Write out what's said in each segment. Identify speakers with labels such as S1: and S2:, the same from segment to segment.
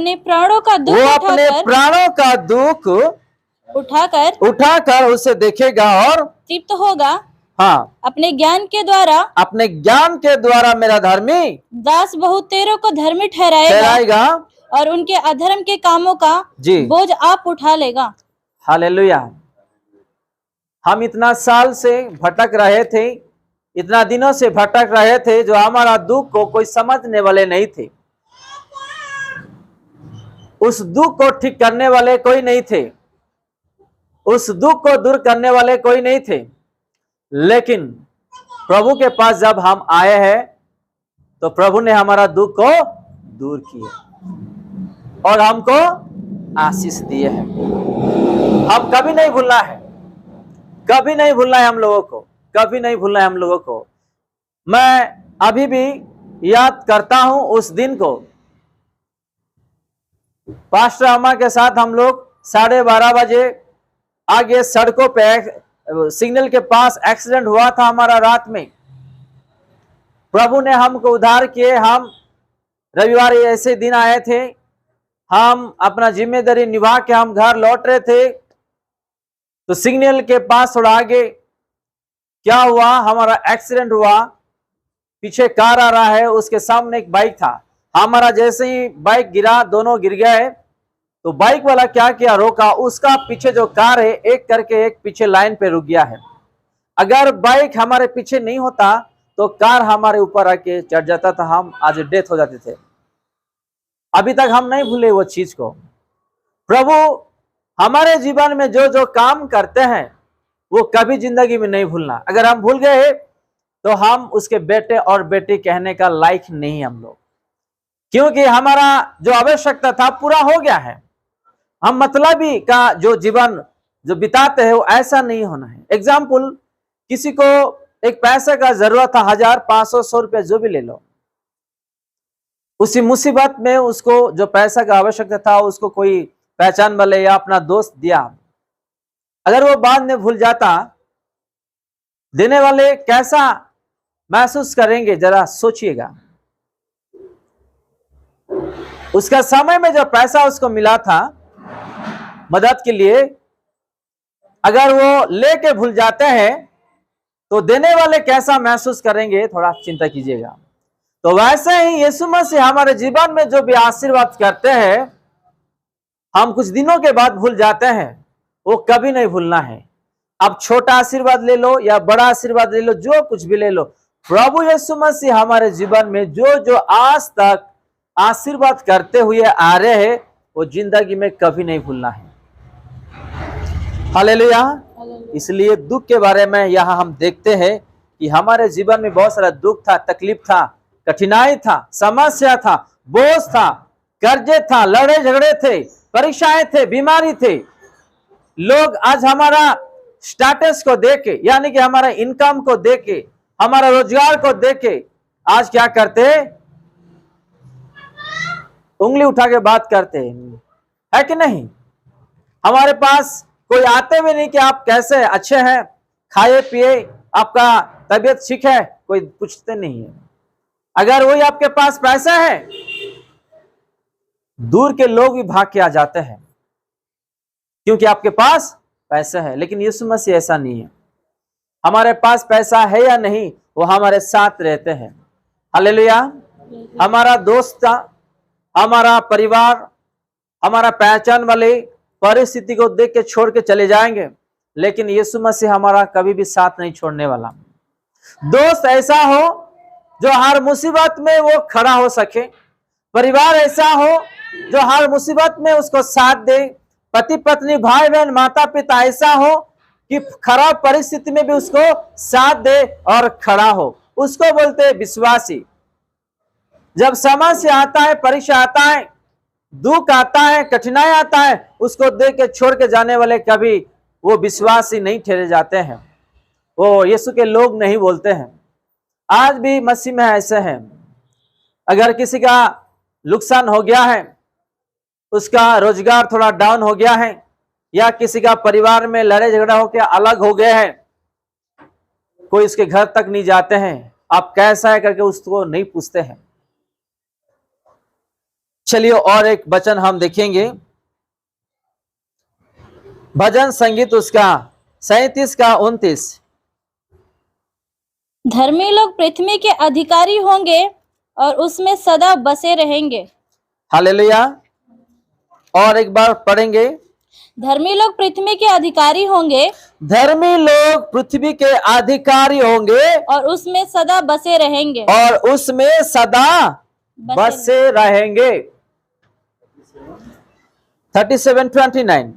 S1: अपने प्राणों का दुख
S2: वो अपने प्राणों का दुख उठाकर उसे देखेगा और
S1: तृप्त होगा।
S2: हाँ,
S1: अपने ज्ञान के द्वारा मेरा धर्मी दास बहुतेरों को धर्मी ठहराएगा और उनके अधर्म के कामों का बोझ आप उठा लेगा।
S2: हालेलुया। हम इतना साल से भटक रहे थे, इतना दिनों से भटक रहे थे, जो हमारा दुख को कोई समझने वाले नहीं थे, उस दुख को ठीक करने वाले कोई नहीं थे, उस दुख को दूर करने वाले कोई नहीं थे। लेकिन प्रभु के पास जब हम आए हैं तो प्रभु ने हमारा दुख को दूर किया और हमको आशीष दिए हैं। हम कभी नहीं भूलना है, कभी नहीं भूलना है हम लोगों को, कभी नहीं भूलना है हम लोगों को। मैं अभी भी याद करता हूं उस दिन को। पास्टर अम्मा के साथ हम लोग 12:30 बजे आगे सड़कों पे सिग्नल के पास एक्सीडेंट हुआ था हमारा रात में। प्रभु ने हमको उद्धार किए। हम रविवार ऐसे दिन आए थे, हम अपना जिम्मेदारी निभा के हम घर लौट रहे थे, तो सिग्नल के पास थोड़ा आगे क्या हुआ, हमारा एक्सीडेंट हुआ। पीछे कार आ रहा है, उसके सामने एक बाइक था। हमारा जैसे ही बाइक गिरा, दोनों गिर गए। तो बाइक वाला क्या किया, रोका। उसका पीछे जो कार है एक करके एक पीछे लाइन पे रुक गया है। अगर बाइक हमारे पीछे नहीं होता तो कार हमारे ऊपर आके चढ़ जाता था, हम आज डेथ हो जाते थे। अभी तक हम नहीं भूले वो चीज को। प्रभु हमारे जीवन में जो जो काम करते हैं वो कभी जिंदगी में नहीं भूलना। अगर हम भूल गए तो हम उसके बेटे और बेटी कहने का लायक नहीं हम लोग, क्योंकि हमारा जो आवश्यकता था पूरा हो गया है। हम मतलबी का जो जीवन जो बिताते हैं वो ऐसा नहीं होना है। एग्जाम्पल, किसी को एक पैसे का जरूरत था, 1000, 500, 100 रुपया जो भी ले लो। उसी मुसीबत में उसको जो पैसा का आवश्यकता था उसको कोई पहचान वाले या अपना दोस्त दिया। अगर वो बाद में भूल जाता, देने वाले कैसा महसूस करेंगे जरा सोचिएगा। उसका समय में जो पैसा उसको मिला था मदद के लिए, अगर वो लेके भूल जाते हैं तो देने वाले कैसा महसूस करेंगे, थोड़ा चिंता कीजिएगा। तो वैसे ही यीशु मसीह हमारे जीवन में जो भी आशीर्वाद करते हैं, हम कुछ दिनों के बाद भूल जाते हैं, वो कभी नहीं भूलना है। अब छोटा आशीर्वाद ले लो या बड़ा आशीर्वाद ले लो, जो कुछ भी ले लो, प्रभु यीशु मसीह हमारे जीवन में जो जो आज तक आशीर्वाद करते हुए आ रहे हैं वो जिंदगी में कभी नहीं भूलना है। हालेलुया। इसलिए दुख के बारे में यहाँ हम देखते हैं कि हमारे जीवन में बहुत सारा दुख था, तकलीफ था, कठिनाई था, समस्या था, बोझ था, कर्जे था, लड़े झगड़े थे, परीक्षाएं थे, बीमारी थे। लोग आज हमारा स्टेटस को देके, यानी कि हमारा इनकम को देके, हमारा रोजगार को देके आज क्या करते, उंगली उठा के बात करते है कि नहीं। हमारे पास कोई आते भी नहीं कि आप कैसे, अच्छे हैं, खाए पिए, आपका तबीयत ठीक है, कोई पूछते नहीं है। अगर वही आपके पास पैसा है, दूर के लोग भी भाग के आ जाते हैं क्योंकि आपके पास पैसा है। लेकिन यीशु मसीह ऐसा नहीं है। हमारे पास पैसा है या नहीं, वो हमारे साथ रहते हैं। हालेलुया। हमारा दोस्त, हमारा परिवार, हमारा पहचान वाले परिस्थिति को देख के छोड़ के चले जाएंगे, लेकिन यीशु मसीह हमारा कभी भी साथ नहीं छोड़ने वाला। दोस्त ऐसा हो जो हर मुसीबत में वो खड़ा हो सके, परिवार ऐसा हो जो हर मुसीबत में उसको साथ दे, पति पत्नी भाई बहन माता पिता ऐसा हो कि खराब परिस्थिति में भी उसको साथ दे और खड़ा हो, उसको बोलते हैं विश्वासी। जब समस्या आता है, परीक्षा आता है, दुख आता है, कठिनाई आता है, उसको देख के छोड़ के जाने वाले कभी वो विश्वासी नहीं ठहरे जाते हैं, वो यीशु के लोग नहीं बोलते हैं। आज भी मसीह में ऐसे हैं। अगर किसी का नुकसान हो गया है, उसका रोजगार थोड़ा डाउन हो गया है, या किसी का परिवार में लड़ाई झगड़ा होकर अलग हो गए हैं, कोई उसके घर तक नहीं जाते हैं, आप कैसा है करके उसको नहीं पूछते हैं। चलिए और एक वचन हम देखेंगे, भजन संगीत उसका 37 का 29।
S1: धर्मी लोग पृथ्वी के अधिकारी होंगे और उसमें सदा बसे रहेंगे।
S2: हालेलुया। और एक बार पढ़ेंगे,
S1: धर्मी लोग पृथ्वी के अधिकारी होंगे,
S2: धर्मी लोग पृथ्वी के अधिकारी होंगे
S1: और उसमें सदा बसे रहेंगे,
S2: और उसमें सदा बसे रहेंगे। 37:29।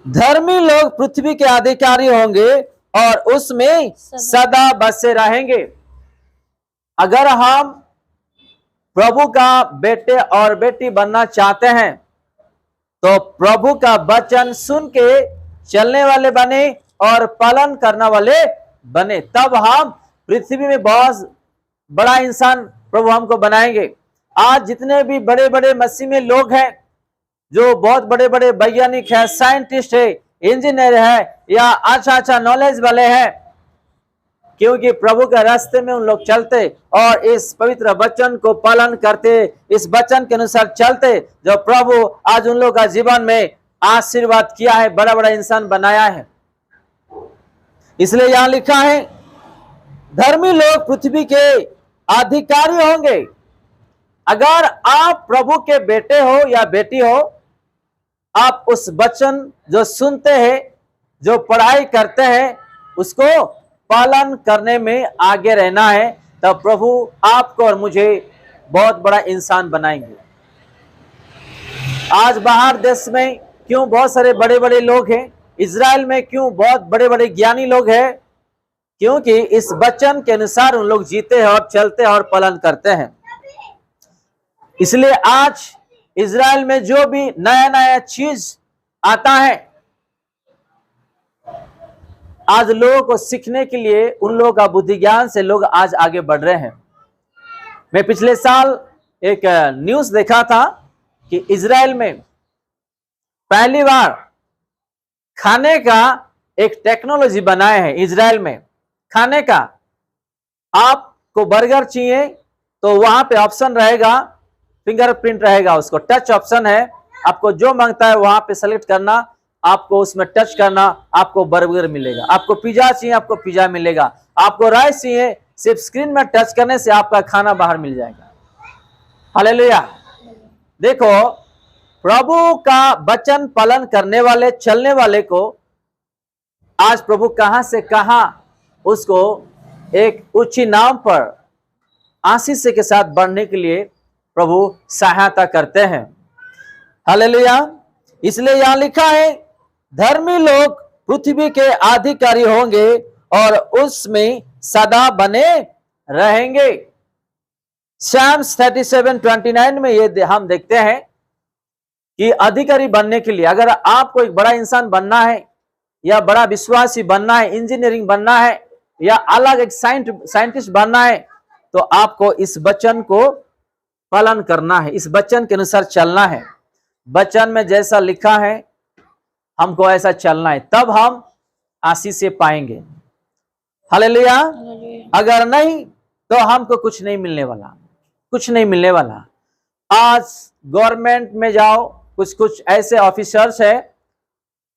S2: धर्मी लोग पृथ्वी के अधिकारी होंगे और उसमें सदा बसे रहेंगे। अगर हम प्रभु का बेटे और बेटी बनना चाहते हैं तो प्रभु का वचन सुन के चलने वाले बने और पालन करने वाले बने, तब हम पृथ्वी में बहुत बड़ा इंसान प्रभु हमको बनाएंगे। आज जितने भी बड़े बड़े मसीह में लोग हैं जो बहुत बड़े बड़े वैज्ञानिक है, साइंटिस्ट है, इंजीनियर है या अच्छा नॉलेज वाले हैं, क्योंकि प्रभु के रास्ते में उन लोग चलते और इस पवित्र वचन को पालन करते, इस वचन के अनुसार चलते, जो प्रभु आज उन लोग का जीवन में आशीर्वाद किया है, बड़ा बड़ा इंसान बनाया है। इसलिए यहां लिखा है, धर्मी लोग पृथ्वी के अधिकारी होंगे। अगर आप प्रभु के बेटे हो या बेटी हो, आप उस वचन जो सुनते हैं, जो पढ़ाई करते हैं, उसको पालन करने में आगे रहना है, तब प्रभु आपको और मुझे बहुत बड़ा इंसान बनाएंगे। आज बाहर देश में क्यों बहुत सारे बड़े बड़े लोग हैं, इजराइल में क्यों बहुत बड़े बड़े ज्ञानी लोग हैं, क्योंकि इस वचन के अनुसार उन लोग जीते हैं और चलते हैं और पालन करते हैं। इसलिए आज इजराइल में जो भी नया नया चीज आता है, आज लोगों को सीखने के लिए उन लोगों का बुद्धि ज्ञान से लोग आज आगे बढ़ रहे हैं। मैं पिछले साल एक न्यूज़ देखा था कि इजराइल में पहली बार खाने का एक टेक्नोलॉजी बनाए हैं। इजराइल में खाने का, आपको बर्गर चाहिए तो वहां पे ऑप्शन रहेगा, फिंगरप्रिंट रहेगा, उसको टच ऑप्शन है, आपको जो मांगता है वहां पे सेलेक्ट करना, आपको उसमें टच करना, आपको बर्गर मिलेगा। आपको पिज्जा चाहिए, आपको पिज्जा मिलेगा। आपको राइस चाहिए, सिर्फ स्क्रीन में टच करने से आपका खाना बाहर मिल जाएगा। हालेलुया। देखो, प्रभु का वचन पालन करने वाले, चलने वाले को आज प्रभु कहां से कहां उसको एक उच्च नाम पर आशीष के साथ बढ़ने के लिए प्रभु सहायता करते हैं। हालेलुया। इसलिए यहां लिखा है, धर्मी लोग पृथ्वी के अधिकारी होंगे और उसमें सदा बने रहेंगे। Psalms 37:29 में ये हम देखते हैं कि अधिकारी बनने के लिए, अगर आपको एक बड़ा इंसान बनना है या बड़ा विश्वासी बनना है, इंजीनियरिंग बनना है या अलग एक साइंटिस्ट बनना है, तो आपको इस वचन को पालन करना है, इस वचन के अनुसार चलना है। वचन में जैसा लिखा है हमको ऐसा चलना है, तब हम आशीष से पाएंगे। हालेलुया। अगर नहीं तो हमको कुछ नहीं मिलने वाला, कुछ नहीं मिलने वाला। आज गवर्नमेंट में जाओ, कुछ ऐसे ऑफिसर्स है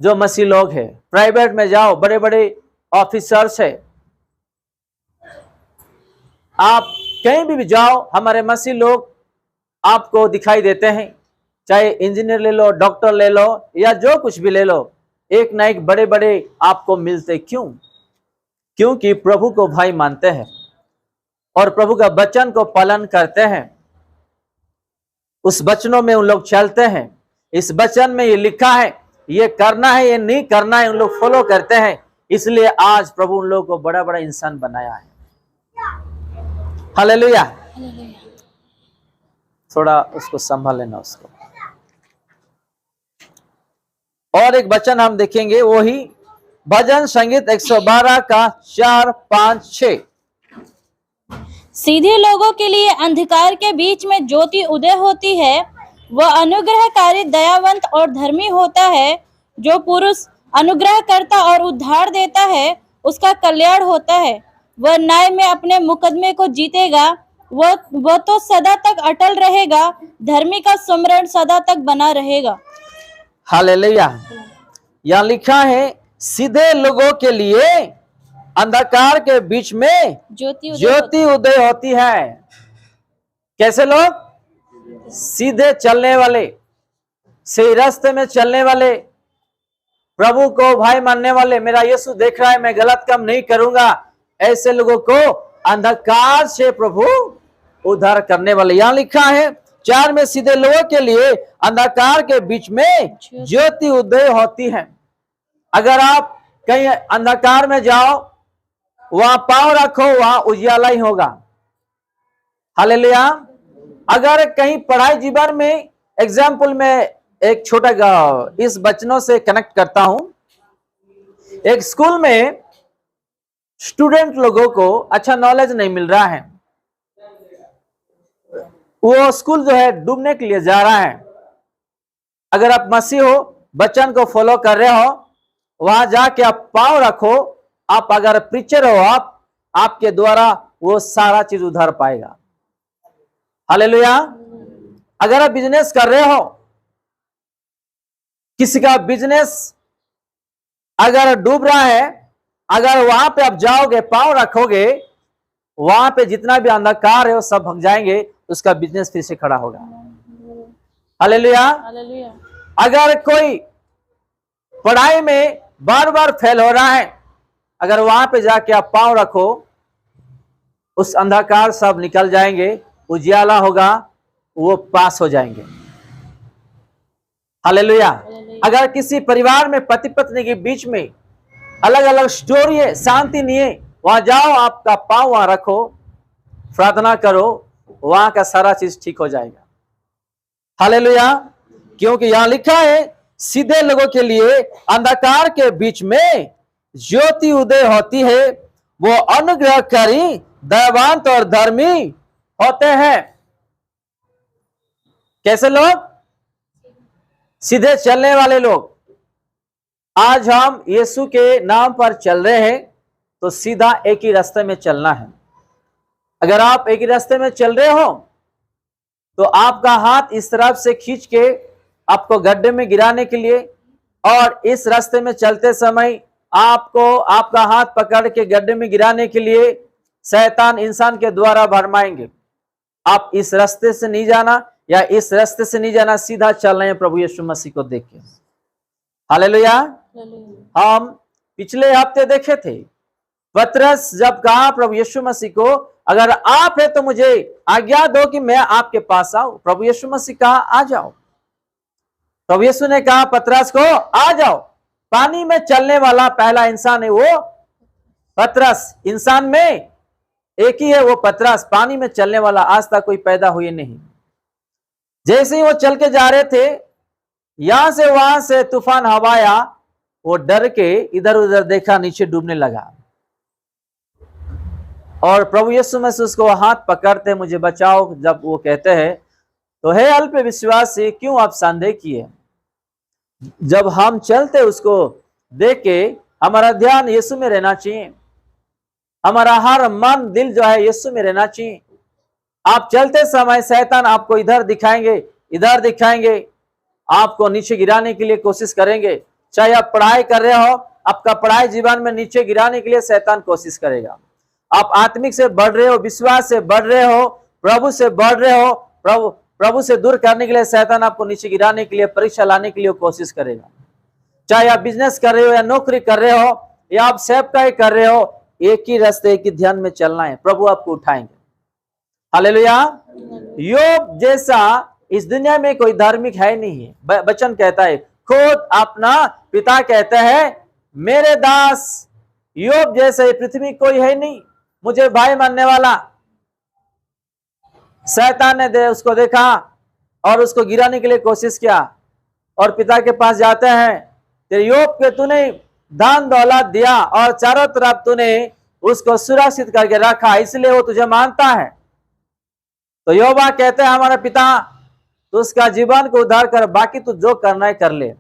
S2: जो मसीह लोग हैं। प्राइवेट में जाओ, बड़े बड़े ऑफिसर्स है। आप कहीं भी जाओ, हमारे मसीह लोग आपको दिखाई देते हैं। चाहे इंजीनियर ले लो, डॉक्टर ले लो या जो कुछ भी ले लो, एक ना एक बड़े बड़े आपको मिलते। क्यों? क्योंकि प्रभु को भाई मानते हैं और प्रभु का वचन को पालन करते हैं। उस वचनों में उन लोग चलते हैं। इस वचन में ये लिखा है, ये करना है, ये नहीं करना है, उन लोग फॉलो करते हैं। इसलिए आज प्रभु उन लोगों को बड़ा बड़ा इंसान बनाया है। हालेलुया। थोड़ा उसको संभाल लेना उसको। और एक वचन हम देखेंगे, वही भजन संगीत 112 का 4, 5, 6।
S1: सीधे लोगों के लिए अंधकार के बीच में ज्योति उदय होती है। वह अनुग्रहकारी, दयावंत और धर्मी होता है। जो पुरुष अनुग्रह करता और उद्धार देता है, उसका कल्याण होता है। वह न्याय में अपने मुकदमे को जीतेगा। वो तो सदा तक अटल रहेगा, धर्मी का सुमरण सदा तक बना रहेगा।
S2: हालेलुया। यहाँ लिखा है सीधे लोगों के लिए अंधकार के बीच में ज्योति उदय होती है। कैसे लोग? सीधे चलने वाले, सही रास्ते में चलने वाले, प्रभु को भाई मानने वाले, मेरा यीशु देख रहा है, मैं गलत काम नहीं करूंगा, ऐसे लोगों को अंधकार से प्रभु उद्धार करने वाले। यहां लिखा है 4 में सीधे लोगों के लिए अंधकार के बीच में ज्योति उदय होती है। अगर आप कहीं अंधकार में जाओ, वहां पांव रखो, वहां उजियाला ही होगा। हालेलुया। अगर कहीं पढ़ाई जीवन में, एग्जाम्पल में एक छोटा इस बचनों से कनेक्ट करता हूं। एक स्कूल में स्टूडेंट लोगों को अच्छा नॉलेज नहीं मिल रहा है, वो स्कूल जो है डूबने के लिए जा रहा है। अगर आप मसीह हो, बचन को फॉलो कर रहे हो, वहां जाके आप पांव रखो, आप अगर प्रीचर हो, आपके द्वारा वो सारा चीज उधर पाएगा। हालेलुया। अगर आप बिजनेस कर रहे हो, किसी का बिजनेस अगर डूब रहा है, अगर वहां पे आप जाओगे, पांव रखोगे, वहां पे जितना भी अंधकार है वो सब भग जाएंगे, उसका बिजनेस फिर से खड़ा होगा। हालेलुया। अगर कोई पढ़ाई में बार बार फेल हो रहा है, अगर वहां पे जाके आप पांव रखो, उस अंधकार सब निकल जाएंगे, उजियाला होगा, वो पास हो जाएंगे। हालेलुया। अगर किसी परिवार में पति पत्नी के बीच में अलग अलग स्टोरी है, शांति नहीं है, वहां जाओ, आपका पांव वहां रखो, प्रार्थना करो, वहां का सारा चीज ठीक हो जाएगा। हालेलुया। क्योंकि यहां लिखा है सीधे लोगों के लिए अंधकार के बीच में ज्योति उदय होती है, वो अनुग्रहकारी, दयावान और धर्मी होते हैं। कैसे लोग? सीधे चलने वाले लोग। आज हम यीशु के नाम पर चल रहे हैं, तो सीधा एक ही रास्ते में चलना है। अगर आप एक ही रास्ते में चल रहे हो, तो आपका हाथ इस तरफ से खींच के आपको गड्ढे में गिराने के लिए, और इस रास्ते में चलते समय आपको आपका हाथ पकड़ के गड्ढे में गिराने के लिए शैतान इंसान के द्वारा भरमाएंगे। आप इस रास्ते से नहीं जाना, या इस रास्ते से नहीं जाना, सीधा चल रहे हैं प्रभु यीशु मसीह को देख के। हालेलुया। हम पिछले हफ्ते देखे थे, पतरस जब कहा प्रभु यीशु मसीह को, अगर आप है तो मुझे आज्ञा दो कि मैं आपके पास आऊं। प्रभु यीशु मसीह कहा आ जाओ। प्रभु यीशु ने कहा पतरस को आ जाओ। पानी में चलने वाला पहला इंसान है वो पतरस। इंसान में एक ही है वो पतरस, पानी में चलने वाला आज तक कोई पैदा हुए नहीं। जैसे ही वो चल के जा रहे थे, यहां से वहां से तूफान हवा आया, वो डर के इधर उधर देखा, नीचे डूबने लगा। और प्रभु यीशु मसीह उसको हाथ पकड़ते, मुझे बचाओ जब वो कहते हैं, तो हे अल्प विश्वासी, क्यों आप संदेह किए। जब हम चलते उसको देख के हमारा ध्यान यीशु में रहना चाहिए, हमारा हर मन दिल जो है यीशु में रहना चाहिए। आप चलते समय शैतान आपको इधर दिखाएंगे, इधर दिखाएंगे, आपको नीचे गिराने के लिए कोशिश करेंगे। चाहे आप पढ़ाई कर रहे हो, आपका पढ़ाई जीवन में नीचे गिराने के लिए शैतान कोशिश करेगा। आप आत्मिक से बढ़ रहे हो, विश्वास से बढ़ रहे हो, प्रभु से बढ़ रहे हो, प्रभु से दूर करने के लिए शैतान आपको नीचे गिराने के लिए, परीक्षा लाने के लिए कोशिश करेगा। चाहे आप बिजनेस कर रहे हो, या नौकरी कर रहे हो, या आप सेवकाई कर रहे हो, एक ही रास्ते, एक ही ध्यान में चलना है, प्रभु आपको उठाएंगे। हालेलुया। योब जैसा इस दुनिया में कोई धार्मिक है नहीं है। वचन कहता है, खुद अपना पिता कहते हैं, मेरे दास योब जैसे पृथ्वी कोई है नहीं, मुझे भाई मानने वाला। शैतान ने उसको देखा और उसको गिराने के लिए कोशिश किया, और पिता के पास जाते हैं, तेरे योब के तूने धन दौलत दिया और चारों तरफ तूने उसको सुरक्षित करके रखा, इसलिए वो तुझे मानता है। तो योबा कहते हैं, हमारा पिता, तो उसका जीवन को उद्धार कर, बाकी तू जो करना है कर ले।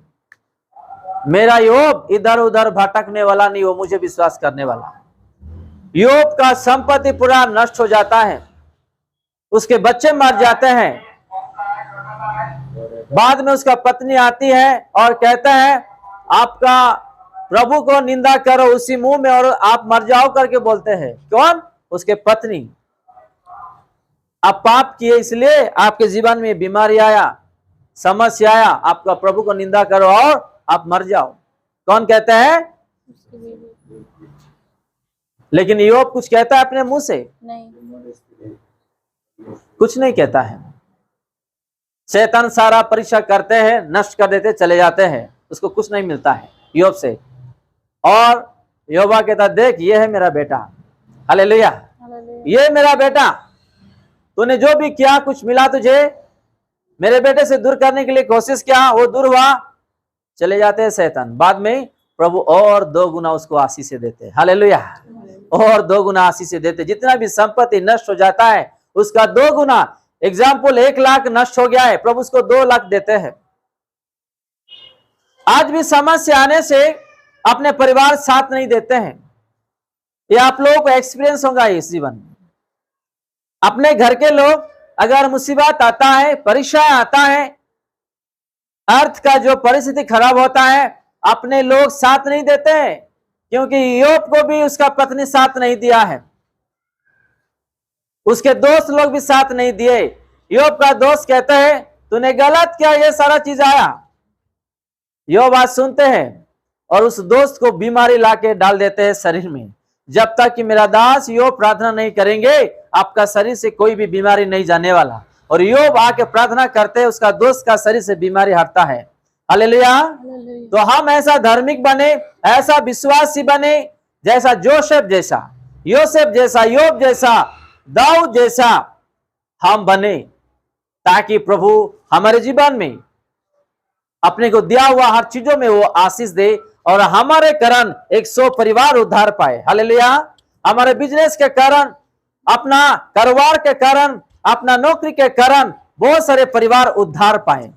S2: मेरा योब इधर उधर भटकने वाला नहीं, वो मुझे विश्वास करने वाला। योब का संपत्ति पूरा नष्ट हो जाता है, उसके बच्चे मर जाते हैं। बाद में उसका पत्नी आती है और कहता है आपका प्रभु को निंदा करो उसी मुंह में और आप मर जाओ करके बोलते हैं। कौन? उसके पत्नी। आप पाप किए इसलिए आपके जीवन में बीमारी आया, समस्या आया, आपका प्रभु को निंदा करो और आप मर जाओ। कौन कहता है? लेकिन योब कुछ कहता है अपने मुंह से?
S1: नहीं,
S2: कुछ नहीं कहता है। शैतान सारा परीक्षा करते हैं, नष्ट कर देते, चले जाते हैं, उसको कुछ नहीं मिलता है योब से। और योबा कहता देख ये है मेरा बेटा, हालेलुया, ये मेरा बेटा, तूने जो भी किया कुछ मिला तुझे, मेरे बेटे से दूर करने के लिए कोशिश किया, वो दूर हुआ, चले जाते हैं शैतान। बाद में प्रभु और 2 गुना उसको आशीष देते हैं, हालेलुया, और 2 गुना आशीष देते। जितना भी संपत्ति नष्ट हो जाता है उसका 2 गुना। एग्जाम्पल 1 लाख नष्ट हो गया है, प्रभु उसको 2 लाख देते हैं। आज भी समस्या आने से अपने परिवार साथ नहीं देते हैं। ये आप लोगों को एक्सपीरियंस होगा इस जीवन में। अपने घर के लोग अगर मुसीबत आता है, परीक्षा आता है, अर्थ का जो परिस्थिति खराब होता है, अपने लोग साथ नहीं देते हैं, क्योंकि योब को भी उसका पत्नी साथ नहीं दिया है, उसके दोस्त लोग भी साथ नहीं दिए। योब का दोस्त कहते हैं तूने गलत किया, ये सारा चीज आया। योब बात सुनते हैं और उस दोस्त को बीमारी लाके डाल देते हैं शरीर में। जब तक कि मेरा दास योब प्रार्थना नहीं करेंगे आपका शरीर से कोई भी बीमारी नहीं जाने वाला। और योब आके प्रार्थना करते हैं, उसका दोस्त का शरीर से बीमारी हटता है, हालेलुया। तो हम ऐसा धार्मिक बने, ऐसा विश्वासी बने, जैसा जोसेफ जैसा, योसेफ जैसा, योब जैसा, दाऊद जैसा हम बने, ताकि प्रभु हमारे जीवन में अपने को दिया हुआ हर चीजों में वो आशीष दे और हमारे कारण 100 परिवार उद्धार पाए, हालेलुया। हमारे बिजनेस के कारण, अपना कारोबार के कारण, अपना नौकरी के कारण बहुत सारे परिवार उद्धार पाए।